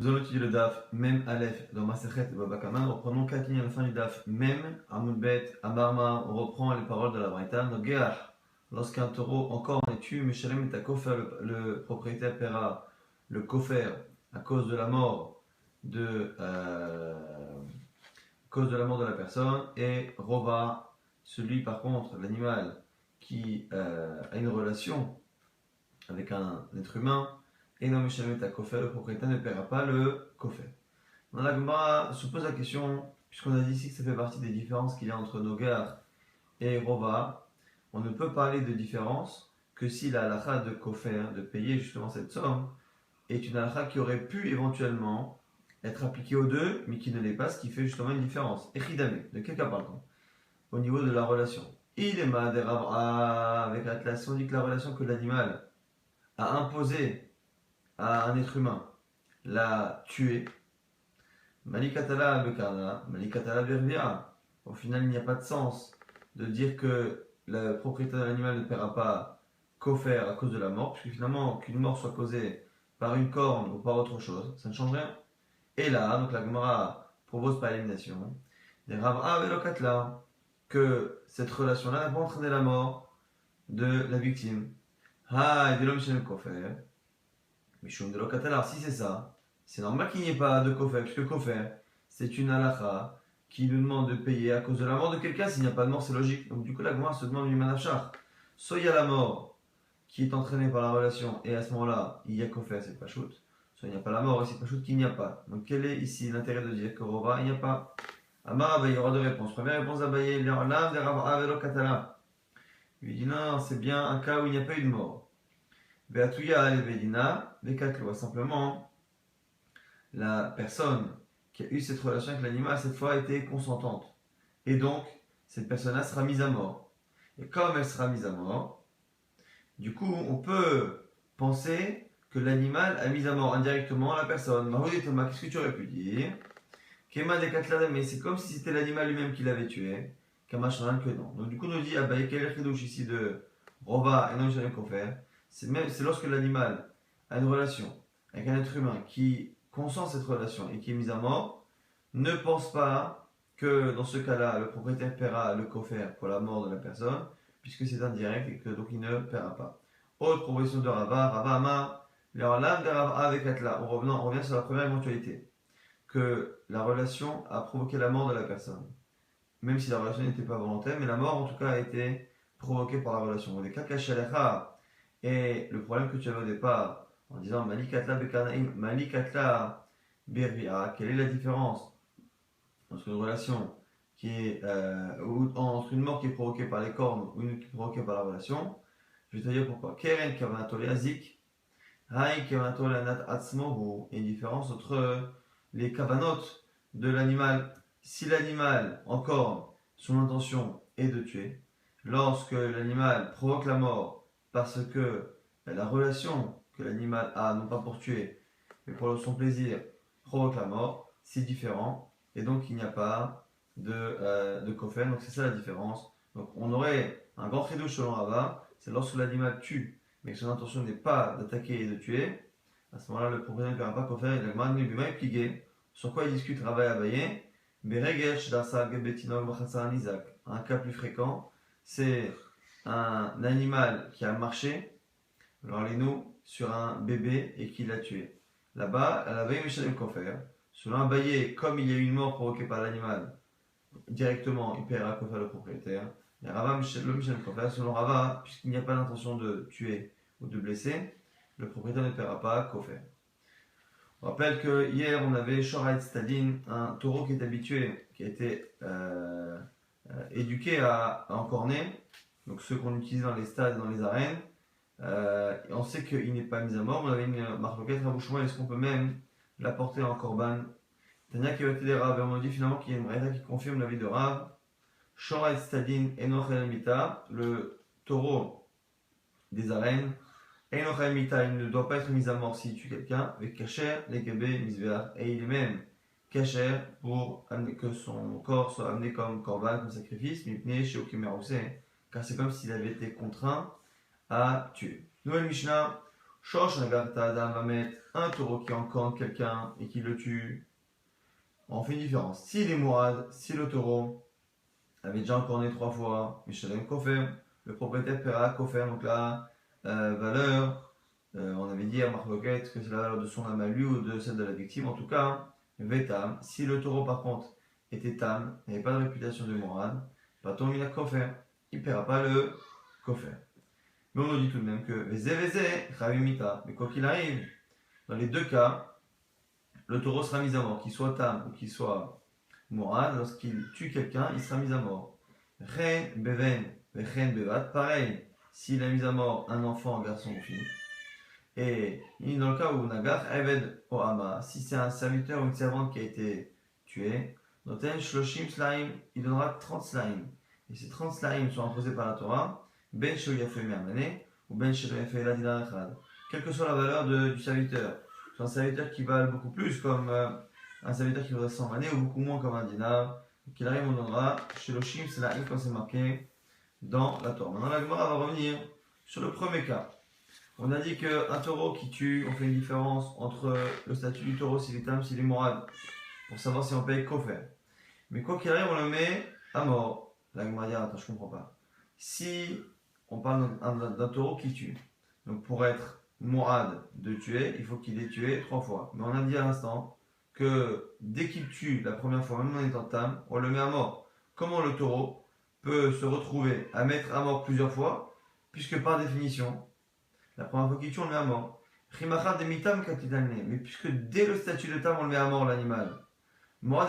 Nous allons étudier le DAF Mem Aleph dans Masechet Baba Kama. Nous reprenons 4 lignes à la fin du DAF Mem Amud Bet Amarma. On reprend les paroles de la Braïta. Nogeach, lorsqu'un taureau encore est tué, Meshalem est à Kofer, le propriétaire paiera le Kofer à cause de la mort de la personne, et Rova, celui par contre, l'animal qui a une relation avec un être humain, et non Meshalem est à Kofer, le propriétaire ne paiera pas le Kofer. Dans la Gemara se pose la question, puisqu'on a dit ici que ça fait partie des différences qu'il y a entre Nogar et Rova, on ne peut parler de différence que si la halakha de Kofer, de payer justement cette somme, est une halakha qui aurait pu éventuellement être appliquée aux deux, mais qui ne l'est pas, ce qui fait justement une différence. Echidame, de quel cas parle-t-on? Au niveau de la relation. Il est ma des Rab'a avec l'Atlas, on dit que la relation que l'animal a imposée à un être humain l'a tué. Malikatala Bekana, Malikatala Bervia. Au final, il n'y a pas de sens de dire que le propriétaire de l'animal ne paiera pas Kofer à cause de la mort, puisque finalement, qu'une mort soit causée par une corne ou par autre chose, ça ne change rien. Et là, donc la Gemara propose par élimination, des Rab'a Velokatla, que cette relation-là n'a pas entraîné la mort de la victime. Ha, et de l'homme chez le Kofer. Mishum de Lokatala, alors si c'est ça, c'est normal qu'il n'y ait pas de Kofer, puisque Kofer, c'est une halakha qui nous demande de payer à cause de la mort de quelqu'un. S'il n'y a pas de mort, c'est logique. Donc du coup, la Gemara se demande du manachar. Soit il y a la mort qui est entraînée par la relation, et à ce moment-là, il y a Kofer, c'est pas shoot. Soit il n'y a pas la mort, et c'est pas shoot qu'il n'y a pas. Donc quel est ici l'intérêt de dire que Rova, il n'y a pas? Amar Abaye, il y aura deux réponses. Première réponse Abaye, l'âme de Rab'a Velo Katala. Il lui dit non, c'est bien un cas où il n'y a pas eu de mort. Beatuya Alvedina, Vekatlo. Simplement, la personne qui a eu cette relation avec l'animal, cette fois, a été consentante. Et donc, cette personne-là sera mise à mort. Et comme elle sera mise à mort, du coup, on peut penser que l'animal a mis à mort indirectement la personne. Mahoudi Thomas, qu'est-ce que tu aurais pu dire? Kema de Katlada, mais c'est comme si c'était l'animal lui-même qui l'avait tué. Kamashran que non. Donc, du coup, on nous dit, ah bah, quel est le ici de Rova et non Shalem Kofer? C'est lorsque l'animal a une relation avec un être humain qui consent cette relation et qui est mis à mort, ne pense pas que dans ce cas-là, le propriétaire paiera le kofer pour la mort de la personne, puisque c'est indirect et que donc il ne paiera pas. Autre proposition de Rava Amar, l'âme de Rava avec Atla. On revient sur la première éventualité, que la relation a provoqué la mort de la personne. Même si la relation n'était pas volontaire, mais la mort en tout cas a été provoquée par la relation. On est Kakashalecha. Et le problème que tu avais au départ, en disant Malikatla Bekanaim, Malikatla Bervia, quelle est la différence entre une relation qui est entre une mort qui est provoquée par les cornes ou une qui est provoquée par la relation? Je vais te dire pourquoi. Keren Kavanatole Azik, Hai Kavanatole Anat Atzmohu. Il y a une différence entre les kavanot de l'animal. Si l'animal, en corne, son intention est de tuer, lorsque l'animal provoque la mort parce que la relation que l'animal a, non pas pour tuer, mais pour son plaisir, provoque la mort, c'est différent, et donc il n'y a pas de kofen, donc c'est ça la différence. Donc on aurait un grand chidouche selon Rava, c'est lorsque l'animal tue, mais que son intention n'est pas d'attaquer et de tuer, à ce moment-là le propriétaire ne verra pas kofen, et la Gemara lui est plié. Sur quoi il discute Rava et Abaye? Un cas plus fréquent, c'est un animal qui a marché, alors les nous, sur un bébé et qui l'a tué. Là-bas, à la veille Michel Kofer, selon Abaye, comme il y a eu une mort provoquée par l'animal, directement il paiera Kofer le propriétaire. Et Rava Michel Kofer, selon Rava, puisqu'il n'y a pas d'intention de tuer ou de blesser, le propriétaire ne paiera pas Kofer. On rappelle que hier on avait Shorait Stadin, un taureau qui est habitué, qui a été éduqué à encorner, donc ceux qu'on utilise dans les stades et dans les arènes. Et on sait qu'il n'est pas mis à mort. On avait une marloquette Rabouchouin, est-ce qu'on peut même l'apporter en korban? Tania qui va être des Rav, et on dit finalement qu'il y a une braïta qui confirme l'avis de Rav. Shorait Stadin Enoch El Mita, le taureau des arènes. Enoch El Mita, il ne doit pas être mis à mort s'il tue quelqu'un. Avec Kacher, les Kébé, Misveach, et il est même Kacher pour que son corps soit amené comme korban, comme sacrifice, mais chez Okimerousé, car c'est comme s'il avait été contraint à tuer. Nouvelle Mishnah, Shosh Nagarta Adam va mettre un taureau qui encorne quelqu'un et qui le tue. On fait une différence. S'il est mourad, si le taureau avait déjà encorné 3 fois, Michelin Kofer, le propriétaire paiera Kofer, donc la valeur, on avait dit à Marloquette que c'est la valeur de son âme à lui ou de celle de la victime, en tout cas, Vetam. Si le taureau par contre était tam, n'avait pas de réputation de mourad, Paton il a Kofer, il ne paiera pas le Kofer. Mais on nous dit tout de même que Vézé, Ravimita, mais quoi qu'il arrive, dans les deux cas, le taureau sera mis à mort, qu'il soit tam ou qu'il soit mourad, lorsqu'il tue quelqu'un, il sera mis à mort. Ren, beven, vechen, bevat, pareil, s'il a mis à mort un enfant, un garçon ou fille. Et dans le cas où Nagar, Eved ou Ama, si c'est un serviteur ou une servante qui a été tué, Noten Shloshim Slaim, il donnera 30 Slaim. Et ces 30 Slaim sont imposés par la Torah, Ben Shel Yafé Me'amane, ou Ben Shel Yafé Ladina Echad. Quelle que soit la valeur du serviteur. C'est un serviteur qui vale beaucoup plus, comme un serviteur qui vaudrait 100 manées, ou beaucoup moins comme un dinar. Qu'il arrive, on donnera Shloshim Slaim, quand c'est marqué dans la Torah. Maintenant, la Gemara va revenir sur le premier cas. On a dit qu'un taureau qui tue, on fait une différence entre le statut du taureau, s'il est tam, s'il est morad, pour savoir si on paye kofer. Mais quoi qu'il arrive, on le met à mort. La Gemara dit, attends, je comprends pas. Si on parle d'un taureau qui tue, donc pour être morad de tuer, il faut qu'il ait tué 3 fois. Mais on a dit à l'instant que dès qu'il tue la première fois, même en étant tam, on le met à mort. Comment le taureau peut se retrouver à mettre à mort plusieurs fois, puisque par définition, la première fois qu'il tue, on le met à mort. Mais puisque dès le statut de tam, on le met à mort l'animal. Comment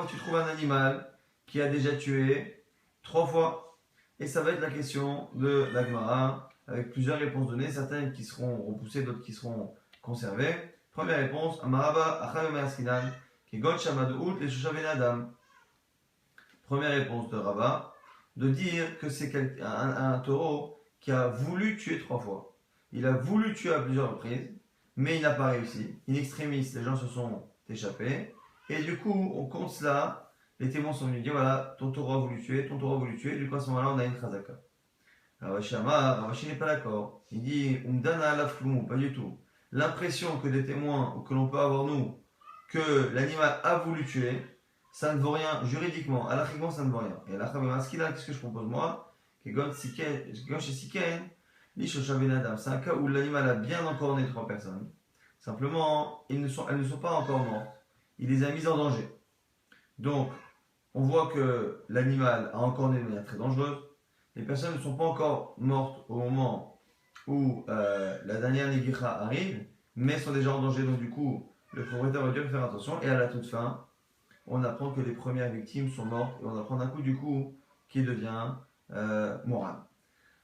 tu trouves un animal qui a déjà tué 3 fois? Et ça va être la question de la Gemara, avec plusieurs réponses données, certaines qui seront repoussées, d'autres qui seront conservées. Première réponse, Amaraba, Achayom Askinan, qui gon Shamadout, les Shushaven Adam. Première réponse de Rava, de dire que c'est un taureau qui a voulu tuer 3 fois. Il a voulu tuer à plusieurs reprises, mais il n'a pas réussi. In extremis, les gens se sont échappés. Et du coup, on compte cela. Les témoins sont venus dire, voilà, ton taureau a voulu tuer, ton taureau a voulu tuer. Du coup, à ce moment-là, on a une chazaka. Ravashi n'est pas d'accord. Il dit, umdana alaflou, pas du tout. L'impression que des témoins, ou que l'on peut avoir nous, que l'animal a voulu tuer, ça ne vaut rien juridiquement. Alachiquement, ça ne vaut rien. Et alachiquement, qu'est-ce que je propose moi? C'est un cas où l'animal a bien encorné 3 personnes. Simplement, elles ne sont pas encore mortes. Il les a mises en danger. Donc, on voit que l'animal a encorné de manière très dangereuse. Les personnes ne sont pas encore mortes au moment où la dernière Negicha arrive, mais sont déjà en danger. Donc, du coup, le propriétaire va devoir faire attention. Et à la toute fin, on apprend que les premières victimes sont mortes. Et on apprend d'un coup, du coup, qui devient moral.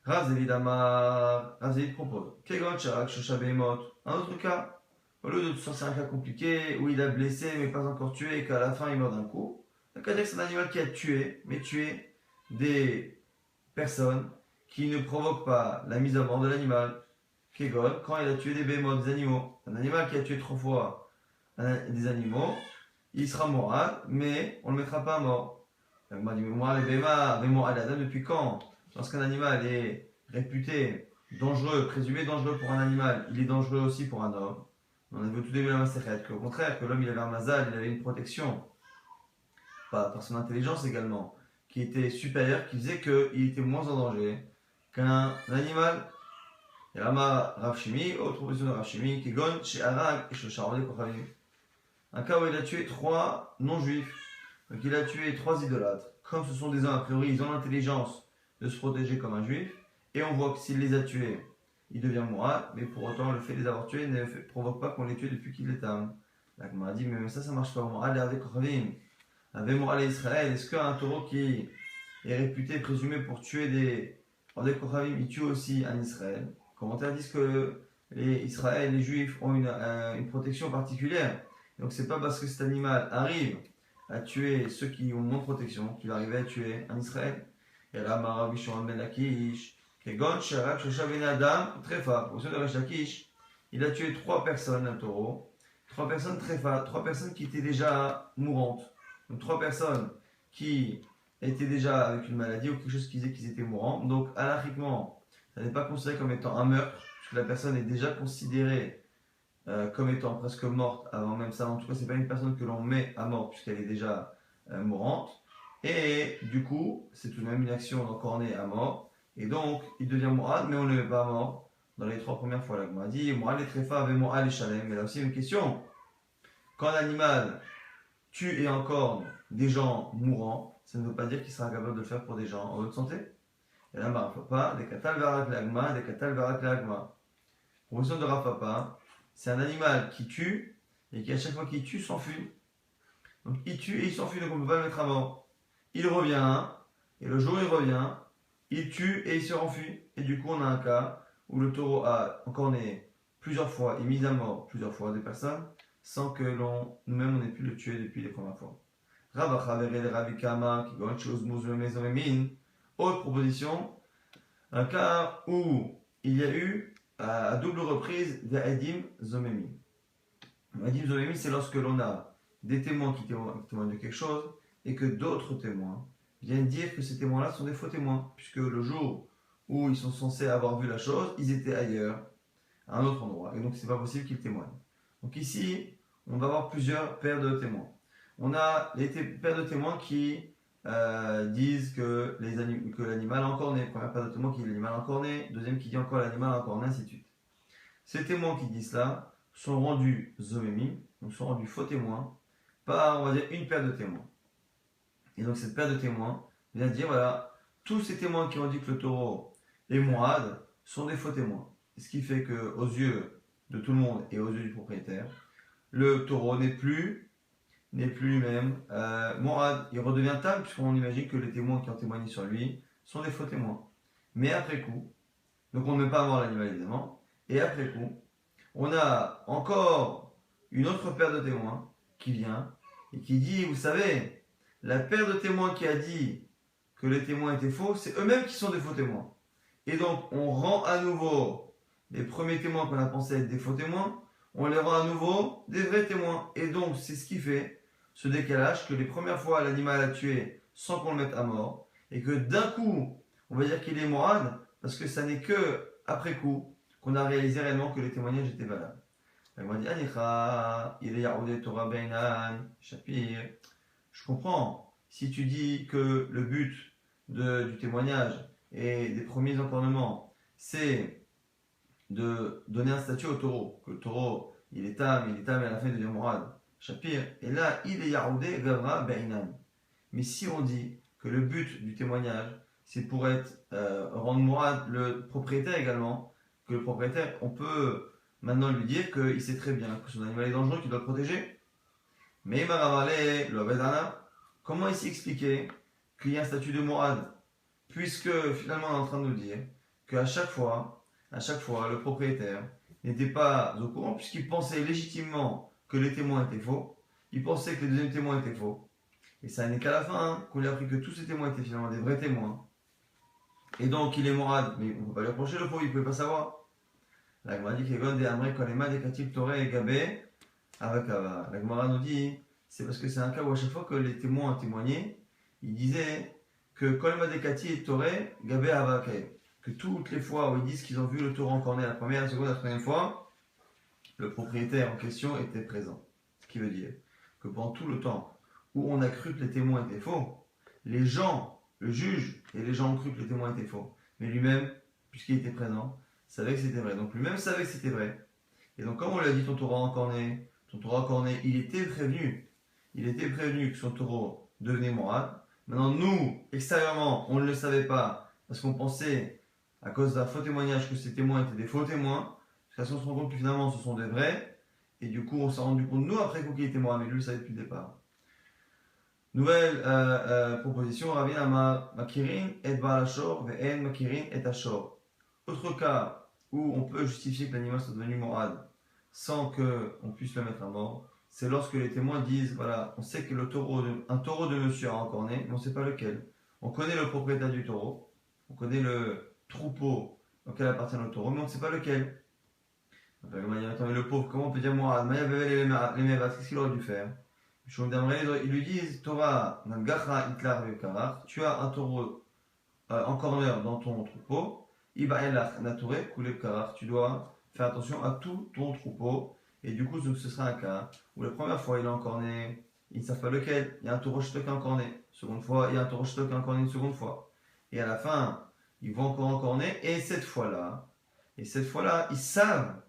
Rav Zévid propose Kegon Sharak Shosha Behemot. Un autre cas, au lieu de sortir un cas compliqué où il a blessé mais pas encore tué et qu'à la fin il meurt d'un coup, le cas c'est un animal qui a tué, mais tué des personnes qui ne provoquent pas la mise à mort de l'animal. Kegon, quand il a tué des bémots, des animaux, un animal qui a tué 3 fois des animaux, il sera moral, mais on ne le mettra pas à mort. Donc, moi, les bémas, depuis quand? Lorsqu'un animal est réputé dangereux, présumé dangereux pour un animal, il est dangereux aussi pour un homme. On a vu au tout début de la Masechet qu'au contraire, que l'homme il avait un mazal, il avait une protection, par son intelligence également, qui était supérieure, qui faisait qu'il était moins en danger qu'un animal. Et Rama Rav Shimi, autre proposition de Rav Shimi, qui gon chez Arag et chez Sharonde Kochavim. Un cas où il a tué 3 non-juifs, donc il a tué 3 idolâtres. Comme ce sont des hommes, a priori, ils ont l'intelligence de se protéger comme un juif, et on voit que s'il les a tués, il devient mourad, mais pour autant le fait de les avoir tués ne provoque pas qu'on les tue depuis qu'il est âme. La Gemara dit, mais ça marche pas. Mourad avec Kochavim, avec Mourad et Israël, est-ce qu'un taureau qui est réputé, présumé pour tuer des Kochavim, il tue aussi un Israël? Les commentaires disent que les Juifs ont une protection particulière. Donc c'est pas parce que cet animal arrive à tuer ceux qui ont moins de protection qu'il arrivait à tuer un Israël. Et là, Marav Shimon ben Lakish, Kegon Sharak Shosha ben Adam, Trefa. Au sein de Resh Lakish, il a tué 3 personnes, un taureau. 3 personnes Trefa, 3 personnes qui étaient déjà mourantes. Donc 3 personnes qui étaient déjà avec une maladie ou quelque chose qui disait qu'ils étaient mourants. Donc, alachiquement, ça n'est pas considéré comme étant un meurtre, puisque la personne est déjà considérée comme étant presque morte avant même ça. En tout cas, c'est pas une personne que l'on met à mort, puisqu'elle est déjà mourante. Et du coup, c'est tout de même une action d'encorner à mort. Et donc, il devient mourad, mais on ne le met pas à mort dans les 3 premières fois. Là, on a dit, mourad les tréfa avec mourad les chalem. Mais là aussi, une question. Quand l'animal tue et encorne des gens mourants, ça ne veut pas dire qu'il sera capable de le faire pour des gens en bonne santé. Et là, Rafapa, des katal varak lagma, des katal varak lagma. Proposition de Rafapa, c'est un animal qui tue et qui, à chaque fois qu'il tue, s'enfuit. Donc, il tue et il s'enfuit, donc on ne peut pas le mettre à mort. Il revient, et le jour où il revient, il tue et il se renfuit. Et du coup, on a un cas où le taureau a encorné plusieurs fois et mis à mort plusieurs fois des personnes sans que nous-mêmes on ait pu le tuer depuis les premières fois. Autre proposition, un cas où il y a eu à double reprise des Edim Zomemim. Edim Zomemim, c'est lorsque l'on a des témoins qui témoignent de quelque chose et que d'autres témoins viennent dire que ces témoins-là sont des faux témoins, puisque le jour où ils sont censés avoir vu la chose, ils étaient ailleurs, à un autre endroit, et donc c'est pas possible qu'ils témoignent. Donc ici, on va avoir plusieurs paires de témoins. On a les paires de témoins qui disent que l'animal a encore né. Première paire de témoins qui dit l'animal a encore né. Deuxième qui dit encore l'animal a encore né, ainsi de suite. Ces témoins qui disent cela sont rendus zomémi, donc sont rendus faux témoins, par, on va dire, une paire de témoins. Et donc cette paire de témoins vient dire, voilà, tous ces témoins qui ont dit que le taureau est mourad sont des faux témoins. Ce qui fait qu'aux yeux de tout le monde et aux yeux du propriétaire, le taureau n'est plus lui-même mourad. Il redevient tam, puisqu'on imagine que les témoins qui ont témoigné sur lui sont des faux témoins. Mais après coup, donc on ne met pas à mort l'animal évidemment, et après coup, on a encore une autre paire de témoins qui vient et qui dit, vous savez, la paire de témoins qui a dit que les témoins étaient faux, c'est eux-mêmes qui sont des faux témoins. Et donc on rend à nouveau les premiers témoins qu'on a pensé être des faux témoins, on les rend à nouveau des vrais témoins. Et donc c'est ce qui fait ce décalage, que les premières fois l'animal a tué sans qu'on le mette à mort, et que d'un coup, on va dire qu'il est mourad, parce que ça n'est que après coup qu'on a réalisé réellement que les témoignages étaient valables. On va dire, Anicha, il est Torah Beinan, Shapir. Je comprends. Si tu dis que le but du témoignage et des premiers encornements, c'est de donner un statut au taureau, que le taureau, il est tam et à la fin il devient mourad, Shapir, et là, il est Yaroudé Gavra Beinan. Mais si on dit que le but du témoignage, c'est pour être rendre mourad le propriétaire également, que le propriétaire, on peut maintenant lui dire qu'il sait très bien que son animal est dangereux, qu'il doit le protéger. Mais Maravale, le Abedana, comment ici expliquer qu'il y a un statut de mourad, puisque finalement on est en train de nous dire qu'à chaque fois, le propriétaire n'était pas au courant, puisqu'il pensait légitimement que les témoins étaient faux, il pensait que les deuxièmes témoins étaient faux, et ça n'est qu'à la fin qu'on lui a appris que tous ces témoins étaient finalement des vrais témoins, et donc il est mourad, mais on ne peut pas lui reprocher le faux, il ne pouvait pas savoir. La Gemara dit que des Amrei Kolema des Katib Toré et Gabé Avakava. La Gemara nous dit, c'est parce que c'est un cas où à chaque fois que les témoins ont témoigné, ils disaient que Kolema des Katib Toré Gabé Avakava. Que toutes les fois où ils disent qu'ils ont vu le taureau encorné la première, la seconde, la troisième fois, le propriétaire en question était présent. Ce qui veut dire que pendant tout le temps où on a cru que les témoins étaient faux, les gens, le juge et les gens ont cru que les témoins étaient faux. Mais lui-même, puisqu'il était présent, savait que c'était vrai. Donc lui-même savait que c'était vrai. Et donc comme on lui a dit ton taureau encorné, il était prévenu. Il était prévenu que son taureau devenait mourad. Maintenant nous, extérieurement, on ne le savait pas parce qu'on pensait, à cause d'un faux témoignage, que ces témoins étaient des faux témoins. Jusqu'à ce qu'on se rend compte que finalement ce sont des vrais. Et du coup on s'est rendu compte, nous, après coup, qu'il était mourad, mais lui le savait depuis le départ. Nouvelle proposition, Rabbi Amar Makirin et Balashor, Ve'en Makirin et Ashor. Autre cas où on peut justifier que l'animal soit devenu mourad sans qu'on puisse le mettre à mort, c'est lorsque les témoins disent, voilà, on sait que un taureau de monsieur a encorné, mais on ne sait pas lequel. On connaît le propriétaire du taureau, on connaît le troupeau auquel appartient le taureau, mais on ne sait pas lequel. Donc, attends, mais le pauvre, comment on peut dire mourad? Maya Bevel et les Mevat, qu'est-ce qu'il aurait dû faire? Ils lui disent, Torah, tu as un taureau encorneur dans ton troupeau, Iba'elach nature kuleb karar. Tu dois faire attention à tout ton troupeau. Et du coup, ce sera un cas où la première fois, il est encore né, ils ne savent pas lequel. Il y a un taureau qui est encore né. Seconde fois, il y a un taureau qui est encore né une seconde fois. Et à la fin, ils vont encore né. Et cette fois-là, ils savent,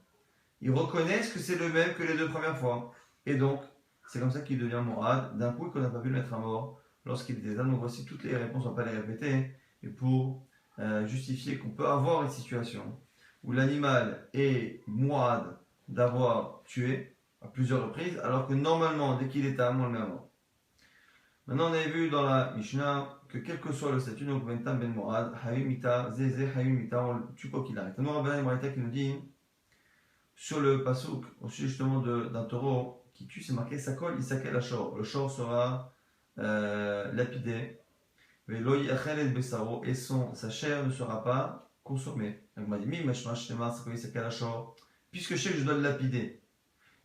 ils reconnaissent que c'est le même que les deux premières fois. Et donc, c'est comme ça qu'il devient morad, d'un coup qu'on n'a pas pu le mettre à mort lorsqu'il était âne. Donc voici toutes les réponses, on ne va pas les répéter, mais pour justifier qu'on peut avoir une situation où l'animal est morad d'avoir tué à plusieurs reprises, alors que normalement, dès qu'il est âme, on le met à mort. Maintenant, on avait vu dans la Mishnah que quel que soit le statut, donc Bentam Ben Morad, Hayumita, Zézé, Hayumita, on le tue quoi qu'il arrive. Nous, Rabban Ibrahita qui nous dit sur le pasouk, au sujet justement d'un taureau qui tue, c'est marqué Sakol, Isakel Ashor. Le shor sera lapidé, et sa chair ne sera pas consommée. Donc, m'a dit, puisque je sais que je dois le lapider.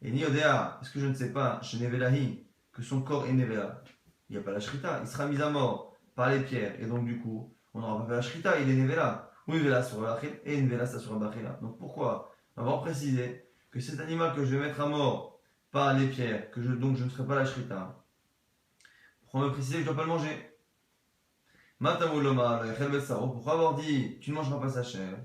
Et ni odea, est-ce que je ne sais pas, chez Nevelahi, que son corps est Nevela, il n'y a pas la shrita, il sera mis à mort par les pierres, et donc du coup, on n'aura pas fait la shrita, il est Nevela. Ou Nevela sur l'achil, et Nevela sur l'achila. Donc pourquoi avoir précisé que cet animal que je vais mettre à mort par les pierres, donc je ne ferai pas la shrita, pour me préciser que je ne dois pas le manger. Pourquoi avoir dit tu ne mangeras pas sa chair?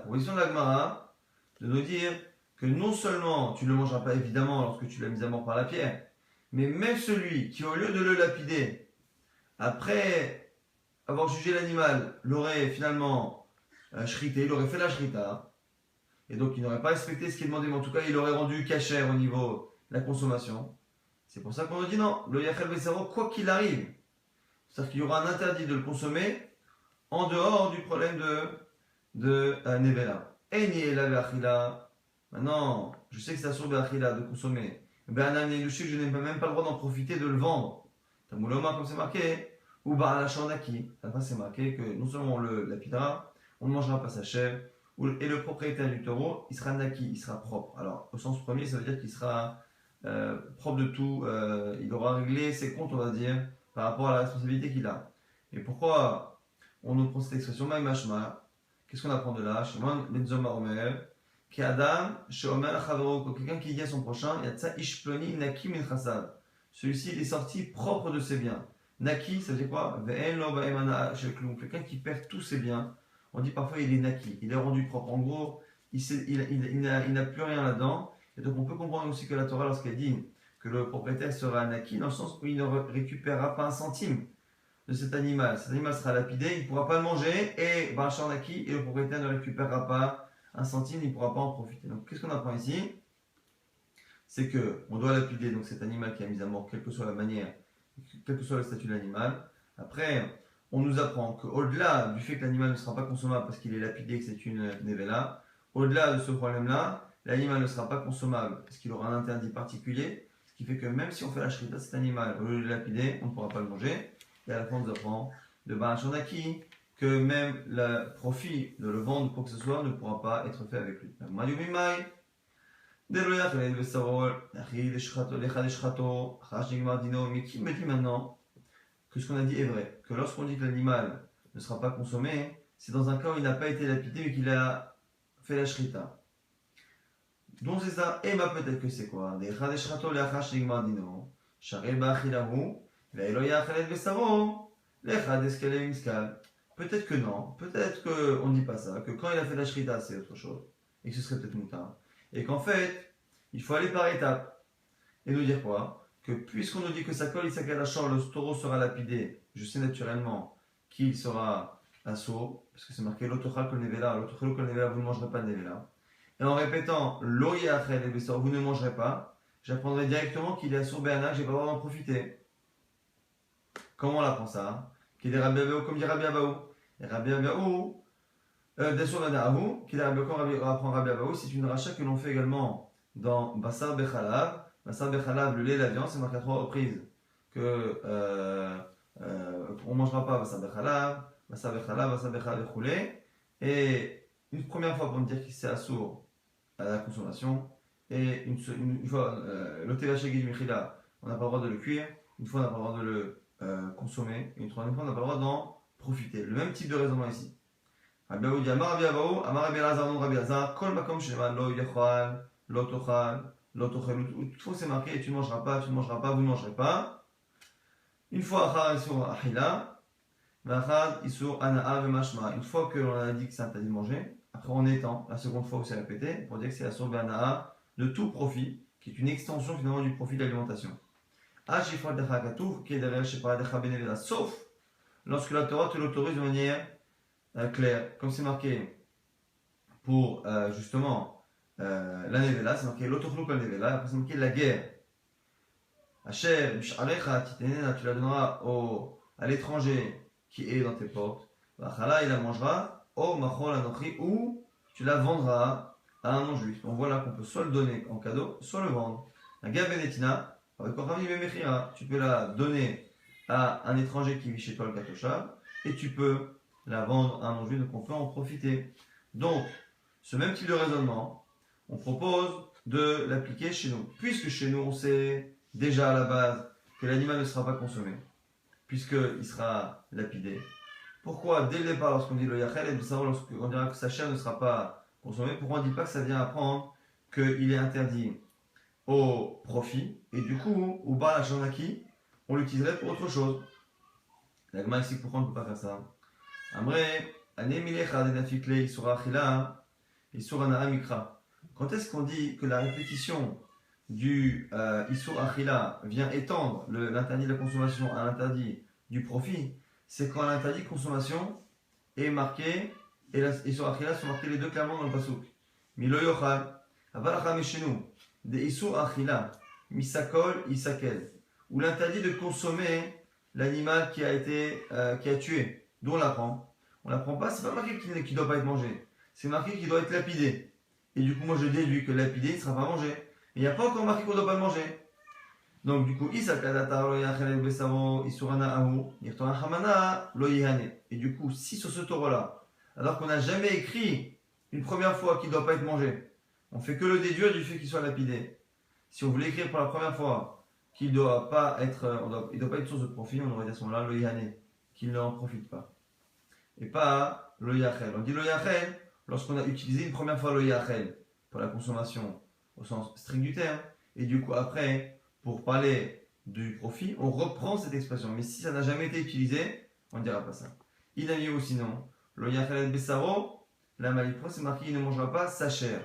Proposition de la Gemara de nous dire que non seulement tu ne le mangeras pas évidemment lorsque tu l'as mis à mort par la pierre, mais même celui qui au lieu de le lapider, après avoir jugé l'animal, l'aurait finalement shrité, il aurait fait la shrita, et donc il n'aurait pas respecté ce qui est demandé, mais en tout cas il aurait rendu cachère au niveau de la consommation. C'est pour ça qu'on nous dit non, le yachel besaro, quoi qu'il arrive, c'est-à-dire qu'il y aura un interdit de le consommer en dehors du problème de Nevela. Et ni la maintenant, je sais que c'est assourd de consommer. Ben, je n'ai même pas le droit d'en profiter, de le vendre. Tamouloma, comme c'est marqué, ou la chandaki. Enfin, c'est marqué que non seulement on le lapidera, on ne mangera pas sa chair, et le propriétaire du taureau, il sera naki, il sera propre. Alors, au sens premier, ça veut dire qu'il sera propre de tout, il aura réglé ses comptes, on va dire, par rapport à la responsabilité qu'il a. Et pourquoi on nous prend cette expression Maïmashma? Qu'est-ce qu'on apprend de là? Shimon ben Zoma Omer, qui Adam, chez Omer Chavero, quelqu'un qui dit à son prochain, Yatsa Ishploni Naki min Chassav. Celui-ci il est sorti propre de ses biens. Naki, ça veut dire quoi? Ve'en lo ba'emana shel klum. Quelqu'un qui perd tous ses biens. On dit parfois il est naki, il est rendu propre. En gros, il n'a plus rien là-dedans. Et donc on peut comprendre aussi que la Torah, lorsqu'elle dit que le propriétaire sera naki, dans le sens où il ne récupérera pas un centime de cet animal. Cet animal sera lapidé, il ne pourra pas le manger, et Bachar naki, et le propriétaire ne récupérera pas un centime, il ne pourra pas en profiter. Donc qu'est-ce qu'on apprend ici? C'est qu'on doit lapider donc cet animal qui a mis à mort, quelle que soit la manière, quel que soit le statut de l'animal. Après, on nous apprend qu'au-delà du fait que l'animal ne sera pas consommable parce qu'il est lapidé, que c'est une nevela, au-delà de ce problème-là, l'animal ne sera pas consommable parce qu'il aura un interdit particulier, ce qui fait que même si on fait la shrita, cet animal, au lieu de le lapider, on ne pourra pas le manger. Et à la fin, on nous apprend de Barachandaki que même le profit de le vendre, quoi que ce soit, ne pourra pas être fait avec lui. Mais qui me dit maintenant que ce qu'on a dit est vrai? Que lorsqu'on dit que l'animal ne sera pas consommé, c'est dans un cas où il n'a pas été lapidé mais qu'il a fait la shrita. Donc c'est ça. Et bah peut-être que c'est quoi? Peut-être que non. Peut-être qu'on ne dit pas ça. Que quand il a fait la shrita, c'est autre chose. Et que ce serait peut-être moutarde. Et qu'en fait, il faut aller par étapes. Et nous dire quoi? Que puisqu'on nous dit que ça colle, il s'accale à champ, le taureau sera lapidé, je sais naturellement qu'il sera assaut, parce que c'est marqué l'autochal kol nevela, l'autochal kol nevela, vous ne mangerez pas de nevela. Et en répétant l'oye achel et bessor, vous ne mangerez pas, j'apprendrai directement qu'il est assaut béana, que j'ai pas le droit d'en profiter. Comment on apprend ça? Qu'il est Rabbi Abaou, comme dit Rabbi Abaou. Et Rabbi Abaou, Desur Nadahu, qu'il est Rabbi Abaou, apprend Rabbi Abaou, c'est une rachat que l'on fait également dans Bassar Bechalav. Bassar Bechalav, le lait et la viande, c'est marqué à 3 reprises que on ne mangera pas Bassar Bechalav, Bassar Bechalav, Bassar Bechalav et Choulé. Et une première fois pour me dire qu'il c'est assourd à la consommation, et une fois, le Tevachegi du Mechila, on n'a pas le droit de le cuire, une fois on n'a pas le droit de le consommer, et une troisième fois on n'a pas le droit d'en profiter. Le même type de raisonnement ici. Rabbi Abaou dit Amar Rabbi Abaou, Amar Rabbi Elazar, non Rabbi Elazar, Kol Makom Shema Lo Yachal, Lo Tochal, Lo Tochel, toutefois c'est marqué et tu ne mangeras pas, tu ne mangeras pas, vous ne mangerez pas. Une fois Achar Isur Achila, Vachad Isur Ana'a Vemashma. Une fois que l'on a dit que c'est interdit de manger, après on étend, la seconde fois où c'est répété, pour dire que c'est la source Ana'a de tout profit, qui est une extension finalement du profit de l'alimentation. Sauf lorsque la Torah te l'autorise de manière claire, comme c'est marqué pour justement la Nevela, c'est marqué l'Otochluk al Nevela, après c'est marqué la guerre. Hacher, Mish'alecha, Titenena, tu la donneras à l'étranger qui est dans tes portes. Vachala, il la mangera, O Machol Anochi, ou tu la vendras à un non-juif. Donc voilà qu'on peut soit le donner en cadeau, soit le vendre. La guerre Benetina, tu peux la donner à un étranger qui vit chez toi le Katoshav, et tu peux la vendre à un non-juif, donc on peut en profiter. Donc, ce même type de raisonnement, on propose de l'appliquer chez nous. Puisque chez nous, on sait déjà à la base que l'animal ne sera pas consommé, puisqu'il sera lapidé. Pourquoi, dès le départ, lorsqu'on dit le yachel, et de savoir lorsqu'on dira que sa chair ne sera pas consommée, pourquoi on ne dit pas que ça vient apprendre qu'il est interdit au profit, et du coup, au bas la chanaki, on l'utiliserait pour autre chose. La Gemara ici, pourquoi on ne peut pas faire ça? Amré, anemilecha denafikle isura achila, isura na'a mikra. Quand est-ce qu'on dit que la répétition du isur achila vient étendre l'interdit de la consommation à l'interdit du profit? C'est quand l'interdit de consommation est marqué, et l'isur achila sont marqués les deux clairement dans le pasuk. Milo yochal, avalacha meshenu. Des isur achila, misakol, isakel, où l'interdit de consommer l'animal qui a tué, d'où on l'apprend. On l'apprend pas, c'est pas marqué qu'il ne doit pas être mangé, c'est marqué qu'il doit être lapidé. Et du coup, moi je déduis que lapidé, il ne sera pas mangé. Mais il n'y a pas encore marqué qu'on ne doit pas le manger. Donc du coup, et du coup, si sur ce taureau-là, alors qu'on n'a jamais écrit une première fois qu'il ne doit pas être mangé, on fait que le déduire du fait qu'il soit lapidé. Si on voulait écrire pour la première fois qu'il ne doit pas être, il doit pas être source de profit, on aurait dit à ce moment-là le yahane, qu'il n'en profite pas. Et pas le yachel. On dit le yachel lorsqu'on a utilisé une première fois le yachel pour la consommation au sens strict du terme, et du coup après, pour parler du profit, on reprend cette expression. Mais si ça n'a jamais été utilisé, on ne dira pas ça. Il a mis ou sinon, le yachel bessaro, la malipro, c'est marqué il ne mangera pas sa chair.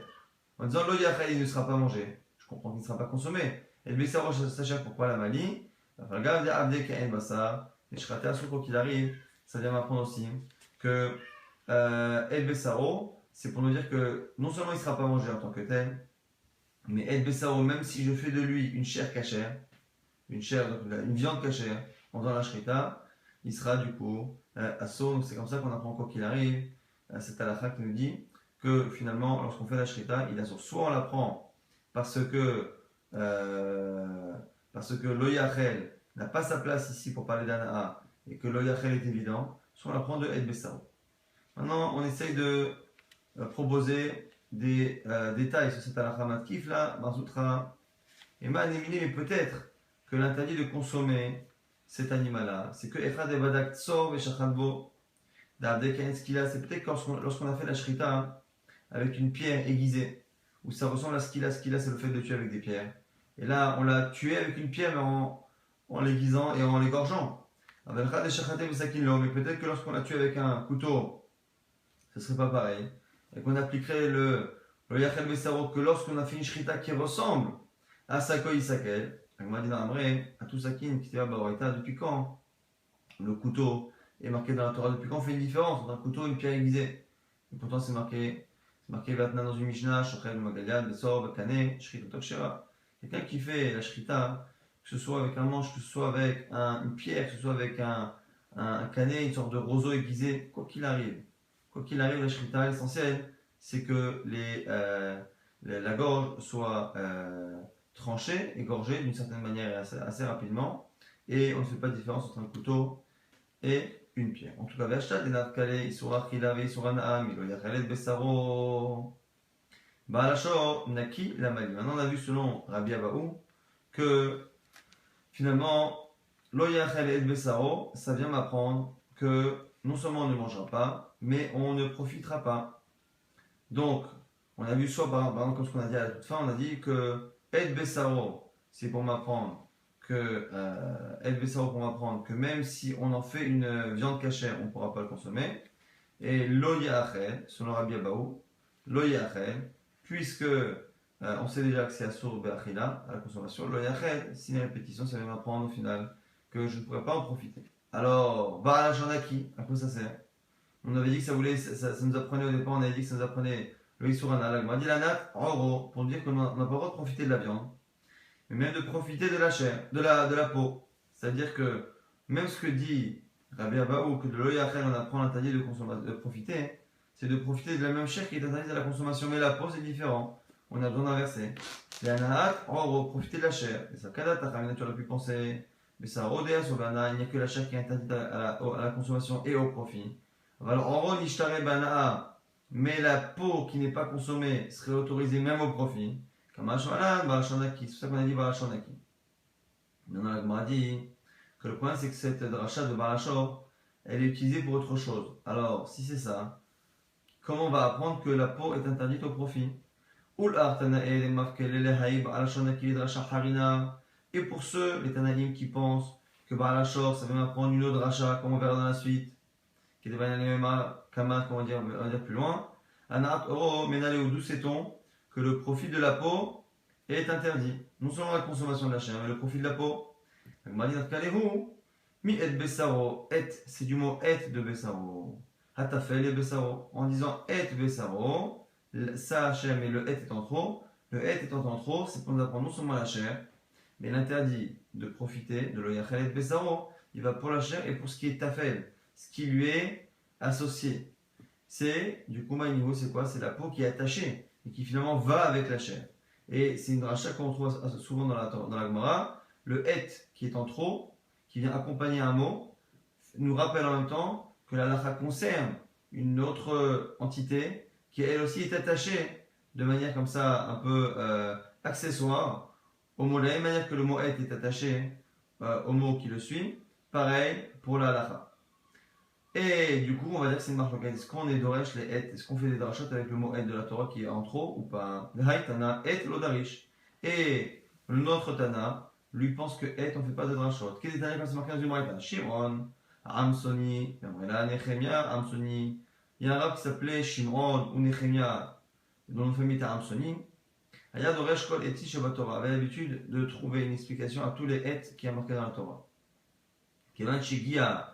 En disant le yachel, il ne sera pas mangé. Je comprends qu'il ne sera pas consommé. Et le bessaro, sa chair, pourquoi la mali? Les shrater, quoi qu'il arrive, ça vient m'apprendre aussi que El Bessaro, c'est pour nous dire que non seulement il ne sera pas mangé en tant que tel, mais El Bessaro, même si je fais de lui une chair cachère, une viande cachère, en faisant la shrita, il sera du coup assaut. Donc c'est comme ça qu'on apprend quoi qu'il arrive. C'est Halakha qui nous dit que finalement, lorsqu'on fait la shrita, il assaut. Soit on l'apprend parce que l'Oyachel n'a pas sa place ici pour parler d'Ana'a et que l'Oyachel est évident, soit on l'apprend de El Bessaro. Maintenant, on essaye de proposer des détails sur cette halakha matkif là, Marzoutra. Et mais peut-être que l'interdit de consommer cet animal-là, c'est que Efra de Badak Tsov et Shachalbo, c'est peut-être lorsqu'on a fait la shrita avec une pierre aiguisée, où ça ressemble à skila, c'est le fait de tuer avec des pierres. Et là, on l'a tué avec une pierre, mais en l'aiguisant et en l'égorgeant. Mais peut-être que lorsqu'on l'a tué avec un couteau, ce ne serait pas pareil. Et qu'on appliquerait le Yachel Bessaro que lorsqu'on a fait une shrita qui ressemble à Sakoy Sakel, à tout Sakin, qui était à Baroïta, depuis quand le couteau est marqué dans la Torah? Depuis quand on fait une différence entre un couteau et une pierre aiguisée? Et pourtant c'est marqué Vatna dans une Mishnah, Shochel Magaliad, Bessor, Bakane, Shrita Tokshera. Quelqu'un qui fait la shrita, que ce soit avec un manche, que ce soit avec une pierre, que ce soit avec un canet, une sorte de roseau aiguisé, quoi qu'il arrive, la shrita, l'essentiel, c'est que la gorge soit tranchée, égorgée d'une certaine manière et assez rapidement, et on ne fait pas de différence entre un couteau et une pierre. En tout cas, Vashta, Denarkale, Isura Chila, Isura Naam, Ilo Yachalet Bessaro, Baalashor, Naki, Lamali. Maintenant, on a vu selon Rabbi Abaou que finalement, Lo yachel et besaro, ça vient m'apprendre que non seulement on ne mangera pas, mais on ne profitera pas. Donc, on a vu soit par exemple, comme ce qu'on a dit à la toute fin, on a dit que et besaro, c'est pour m'apprendre que et besaro pour m'apprendre que même si on en fait une viande cachère, on ne pourra pas le consommer. Et lo yachel, selon Rabbi Abaou, lo yachel, puisque on sait déjà que c'est assour be'achila, à la consommation, lo yachel, si la répétition, ça vient m'apprendre au final que je ne pourrais pas en profiter. Alors, Baal Shanaki, à quoi ça sert? On avait dit que ça nous apprenait au départ, on avait dit que ça nous apprenait le Issourana, l'agma dit la natte, en gros, pour dire qu'on n'a pas le droit de profiter de la viande, mais même de profiter de la chair, de la peau. C'est-à-dire que même ce que dit Rabbi Abaou, que de l'oyachel on apprend l'interdit de profiter, c'est de profiter de la même chair qui est interdite à la consommation, mais la peau c'est différent. On a besoin d'inverser. La natte, en gros, profiter de la chair. Et ça, Kadat, tu aurais pu penser. Mais ça rodea sur Bana, il n'y a que la chair qui est interdite à la consommation et au profit. Alors, en gros, Nishtare Bana, mais la peau qui n'est pas consommée serait autorisée même au profit. Comme Ashwalan, Barashanaki, c'est pour ça qu'on a dit Barashanaki. Maintenant, la Gemara dit que le problème c'est que cette dracha de Barashor, elle est utilisée pour autre chose. Alors, si c'est ça, comment on va apprendre que la peau est interdite au profit? Et pour ceux, les Tanaïm, qui pensent que Barashor, ça va m'apprendre une autre dracha, comme on verra dans la suite, qui est Kama, on va dire plus loin, Anat Oro, Menale, d'où sait-on que le profit de la peau est interdit? Non seulement la consommation de la chair, mais le profit de la peau. Mi et besaro, et, c'est du mot et de besaro. Hatafel et besaro. En disant et besaro, sa chair, mais le et est en trop. Le et étant en trop, c'est pour nous apprendre non seulement la chair, mais l'interdit de profiter de l'oyachel et de besaro. Il va pour la chair et pour ce qui est tafel, ce qui lui est associé. C'est, du coup, niveau, c'est quoi? C'est la peau qui est attachée et qui finalement va avec la chair. Et c'est une dracha qu'on trouve souvent dans la Gemara. Le et qui est en trop, qui vient accompagner un mot, nous rappelle en même temps que la halakha concerne une autre entité qui elle aussi est attachée de manière comme ça un peu accessoire au mot de la même manière que le mot et est attaché au mot qui le suit. Pareil pour la halakha. Et du coup, on va dire que c'est une marque locale. Est-ce qu'on est doresh les et? Est-ce qu'on fait des drachot avec le mot et de la Torah qui est en trop ou pas? Haïtana et l'odarish. Et notre Tana lui pense que et on ne fait pas de drachot. Quel est le Tana quand c'est marqué dans une Braïta? Shimon, Amsoni, Nechemia, Amsoni. Il y a un rab qui s'appelait Shimon ou Nechemia, dont le famille était Amsoni. Aya doresh kol eti Torah avait l'habitude de trouver une explication à tous les et qui est marqué dans la Torah. Kevan Shigia.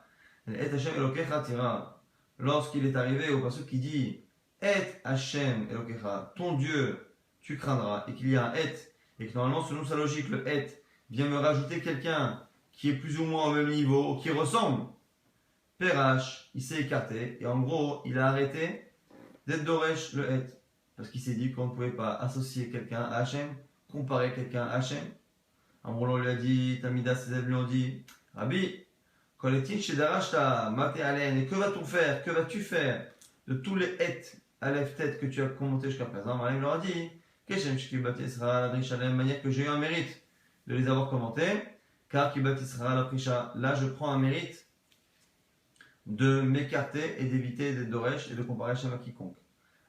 Lorsqu'il est arrivé au passage qui dit Et Hashem Elokecha, ton Dieu, tu craindras, et qu'il y a un Et, et que normalement, selon sa logique, le Et vient me rajouter quelqu'un qui est plus ou moins au même niveau, qui ressemble, Perash, il s'est écarté, et en gros, il a arrêté d'être Doresh le Et, parce qu'il s'est dit qu'on ne pouvait pas associer quelqu'un à Hashem, comparer quelqu'un à Hashem. En gros, on lui a dit, Tamida, ses élèves lui ont dit Rabbi, et que va-t-on faire? Que vas-tu faire de tous les et Aleph tête que tu as commenté jusqu'à présent? Il leur a dit sera la riche à la même manière que j'ai eu un mérite de les avoir commentés, car Kibati sera la prisha. Là, je prends un mérite de m'écarter et d'éviter d'être Doresh et de comparer Hashem à quiconque.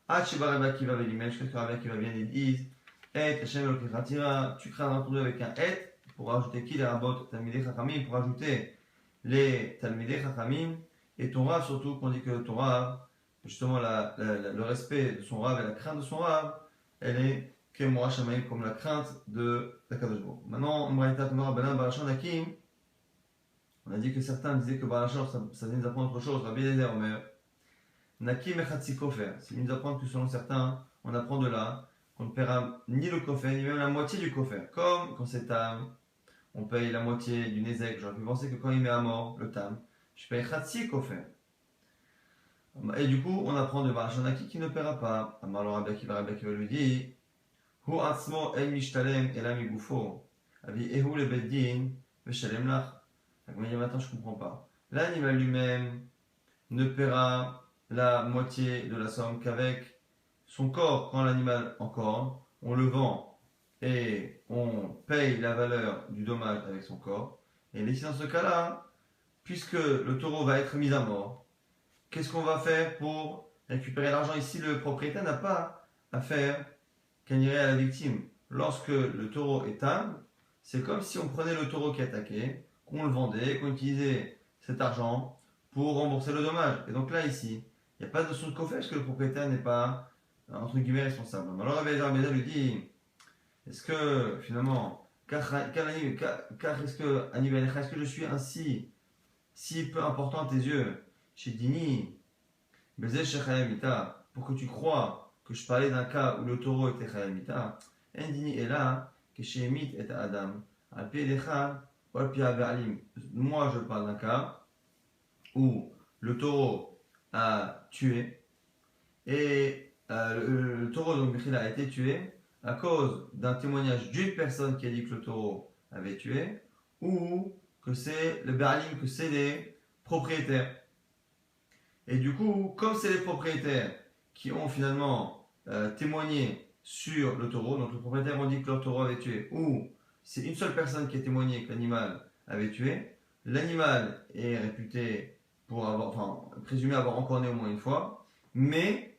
Hachibaraba qui va velimel, jusqu'à ce que Rabbi qui va bien et dise Et Hashem Elokechatira, tu craindras ton Dieu avec un et pour rajouter qui les rabot, Talmidei Chachamim, pour ajouter les Talmidei Chachamim, et ton Rav surtout, qu'on dit que ton Rav, justement le respect de son Rav et la crainte de son Rav, elle est Kemora Shamaim, comme la crainte de la Kadosh Baruch. Maintenant, on a dit que certains disaient que Barachor, ça vient nous apprendre autre chose. Rabbi Eliezer Omer, Nakim Echatzi Kofer, c'est nous apprendre que selon certains, on apprend de là qu'on ne paiera ni le Kofer, ni même la moitié du Kofer. Comme quand c'est Tam, on paye la moitié du Nezek. J'aurais pu penser que quand il met à mort le Tam, je paye Chatzi Kofer. Et du coup, on apprend de Barachanaki qui ne paiera pas. Amar le Rabbi Akiva lui dit Hu atzmo el mishtalem elam igufo. Avi ehu le beddin veshalem lach. Donc, il dit maintenant, je ne comprends pas. L'animal lui-même ne paiera la moitié de la somme qu'avec son corps. Quand l'animal encore, on le vend et on paye la valeur du dommage avec son corps. Et ici, dans ce cas-là, puisque le taureau va être mis à mort, qu'est-ce qu'on va faire pour récupérer l'argent? Ici, le propriétaire n'a pas à faire qu'un irait à la victime. Lorsque le taureau est âme, c'est comme si on prenait le taureau qui est attaqué, qu'on le vendait, qu'on utilisait cet argent pour rembourser le dommage. Et donc là, ici, il n'y a pas de notion de coffre parce que le propriétaire n'est pas, entre guillemets, responsable. Alors Rabbi Eliezer lui dit, est-ce que finalement, est-ce que je suis ainsi si peu important à tes yeux? Chez Dini, pour que tu crois que je parlais d'un cas où le taureau était Chayamita, Dini est là, que chez Emit et Adam, moi je parle d'un cas où le taureau a tué et le taureau donc Mechila a été tué à cause d'un témoignage d'une personne qui a dit que le taureau avait tué ou que c'est le Baalim, que c'est les propriétaires. Et du coup, comme c'est les propriétaires qui ont finalement témoigné sur le taureau, donc les propriétaires ont dit que leur taureau avait tué, ou c'est une seule personne qui a témoigné que l'animal avait tué, l'animal est réputé pour avoir, enfin, présumé avoir encore né au moins une fois, mais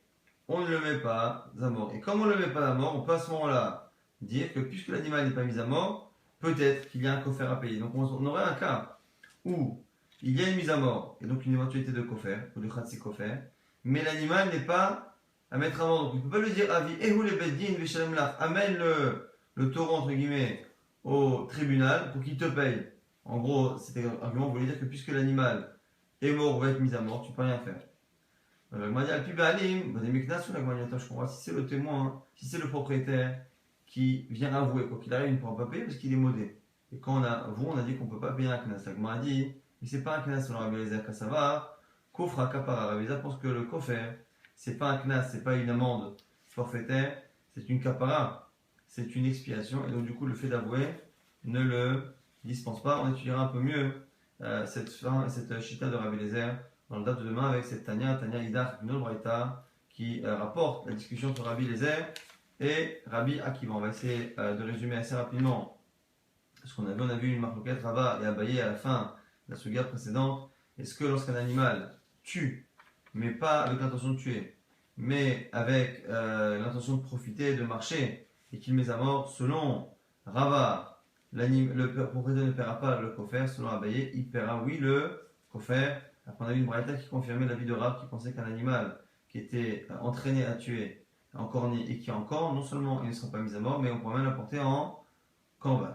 on ne le met pas à mort. Et comme on ne le met pas à mort, on peut à ce moment-là dire que puisque l'animal n'est pas mis à mort, peut-être qu'il y a un coffre à payer. Donc on aurait un cas où il y a une mise à mort, et donc une éventualité de kofer, ou de khatsi kofer, mais l'animal n'est pas à mettre à mort. Donc il ne peut pas lui dire avi, ehou le beddin, veshalem lach, amène le taureau, entre guillemets, au tribunal pour qu'il te paye. En gros, cet argument voulait dire que puisque l'animal est mort ou va être mis à mort, tu ne peux rien faire. Je comprends. Si c'est le témoin, si c'est le propriétaire qui vient avouer, quoi qu'il arrive, il ne pourra pas payer parce qu'il est modé. Et quand on a dit qu'on ne peut pas payer un knas. La Gemara a dit, mais c'est pas un knas selon Rabbi Eliezer Kassava, kofra kapara. Rabbi Eliezer pense que le kofer, c'est pas un knas, c'est pas une amende forfaitaire, c'est une kapara, c'est une expiation. Et donc du coup, le fait d'avouer ne le dispense pas. On étudiera un peu mieux cette chita de Rabbi Eliezer dans le date de demain avec cette Tanya Idach Braïta qui rapporte la discussion entre Rabbi Eliezer et Rabbi Akiva. On va essayer de résumer assez rapidement ce qu'on a vu. On a vu une marloquette Rava et Abaye à la fin de la suga précédente. Est-ce que lorsqu'un animal tue, mais pas avec l'intention de tuer, mais avec l'intention de profiter, de marcher, et qu'il met à mort, selon Rava, le propriétaire ne paiera pas le kofer, selon Abaye, il paiera oui le kofer. Après, on a vu une braïta qui confirmait l'avis de Rav qui pensait qu'un animal qui était entraîné à tuer, encorné et qui est encore, non seulement il ne sera pas mis à mort, mais on pourrait même l'apporter en corban.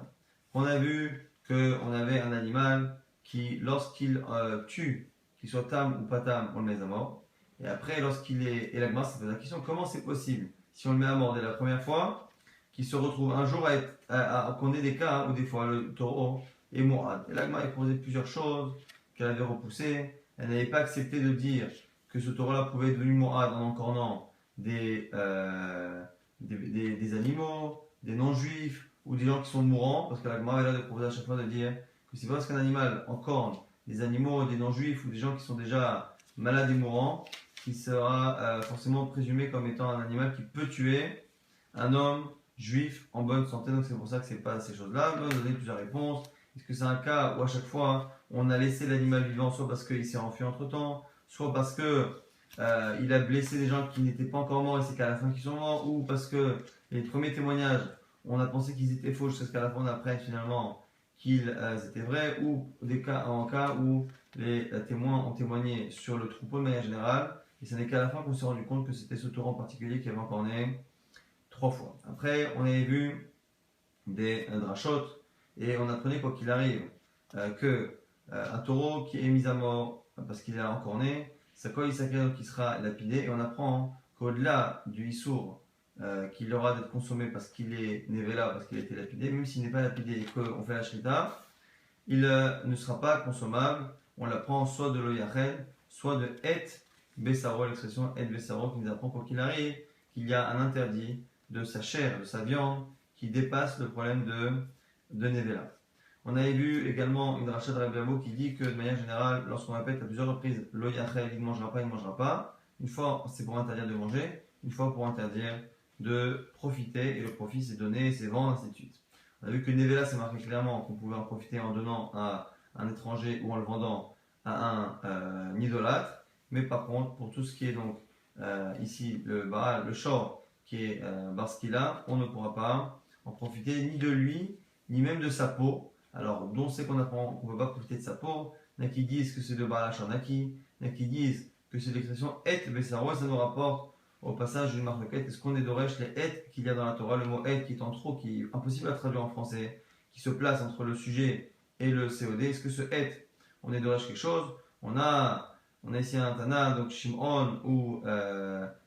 On a vu qu'on avait un animal qui, lorsqu'il tue, qu'il soit tam ou pas tam, on le met à mort. Et après, lorsqu'il est. Et la Gemara se pose la question comment c'est possible, si on le met à mort dès la première fois, qu'il se retrouve un jour qu'on ait des cas où des fois le taureau est mourad. Et la Gemara a posé plusieurs choses qu'elle avait repoussées. Elle n'avait pas accepté de dire que ce taureau-là pouvait être devenu mourad en encornant des animaux, des non-juifs ou des gens qui sont mourants, parce que la Gemara avait l'air de proposer à chaque fois de dire que c'est pas parce qu'un animal encorne des animaux, des non-juifs ou des gens qui sont déjà malades et mourants, qu'il sera forcément présumé comme étant un animal qui peut tuer un homme juif en bonne santé. Donc c'est pour ça que c'est pas ces choses-là. On a donné plusieurs réponses. Est-ce que c'est un cas où à chaque fois on a laissé l'animal vivant, soit parce qu'il s'est enfui entre temps, soit parce que il a blessé des gens qui n'étaient pas encore morts et c'est qu'à la fin qu'ils sont morts, ou parce que les premiers témoignages, on a pensé qu'ils étaient faux jusqu'à la fin on apprenne finalement qu'ils étaient vrais, ou en cas où les témoins ont témoigné sur le troupeau de manière générale, et ce n'est qu'à la fin qu'on s'est rendu compte que c'était ce taureau en particulier qui avait encorné 3 fois. Après, on avait vu des drachot, et on apprenait quoi qu'il arrive que un taureau qui est mis à mort parce qu'il est encorné, c'est quoi il qui sera lapidé, et on apprend qu'au-delà du issour qu'il aura d'être consommé parce qu'il est nevela, parce qu'il a été lapidé, même s'il n'est pas lapidé et qu'on fait la shrita, il ne sera pas consommable. On l'apprend soit de l'oyachel, soit de et besaro, l'expression et besaro qui nous apprend quoi qu'il arrive qu'il y a un interdit de sa chair, de sa viande qui dépasse le problème de nevela. On avait vu également une rachat de Rabbi Abo qui dit que de manière générale, lorsqu'on répète à plusieurs reprises l'oyachel, il ne mangera pas, il ne mangera pas. Une fois c'est pour interdire de manger, une fois pour interdire de profiter, et le profit c'est donner, c'est vendre, ainsi de suite. On a vu que nevela c'est marqué clairement qu'on pouvait en profiter en donnant à un étranger ou en le vendant à un idolâtre. Mais par contre, pour tout ce qui est donc ici le shor qui est barskila, on ne pourra pas en profiter ni de lui, ni même de sa peau. Alors, d'où on sait qu'on ne peut pas profiter de sa peau. Il y en a qui disent que c'est de Baal Naki, il y en a qui disent que c'est l'expression et Bessaro, ça nous rapporte au passage d'une marloquette. Est-ce qu'on est d'Oresh les et qu'il y a dans la Torah, le mot et qui est en trop, qui est impossible à traduire en français, qui se place entre le sujet et le COD. Est-ce que ce et, on est d'Oresh quelque chose? On a ici un Tana, donc Shimon ou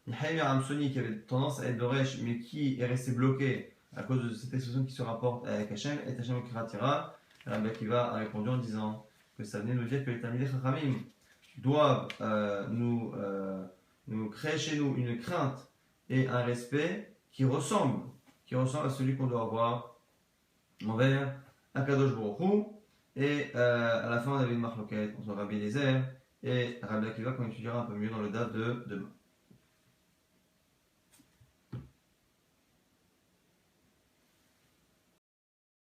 Nehemia Amsoni qui avait tendance à être d'Oresh, mais qui est resté bloqué à cause de cette expression qui se rapporte avec Hachem, et Hachem Kiratira. Rabbi Akiva a répondu en disant que ça venait nous dire que les Talmidei Chachamim doivent nous créer chez nous une crainte et un respect qui ressemble à celui qu'on doit avoir envers Akadosh Baruch Hu. Et à la fin, on avait une marloquette entre Rabbi Eliezer et Rabbi Akiva qu'on étudiera un peu mieux dans le date de demain.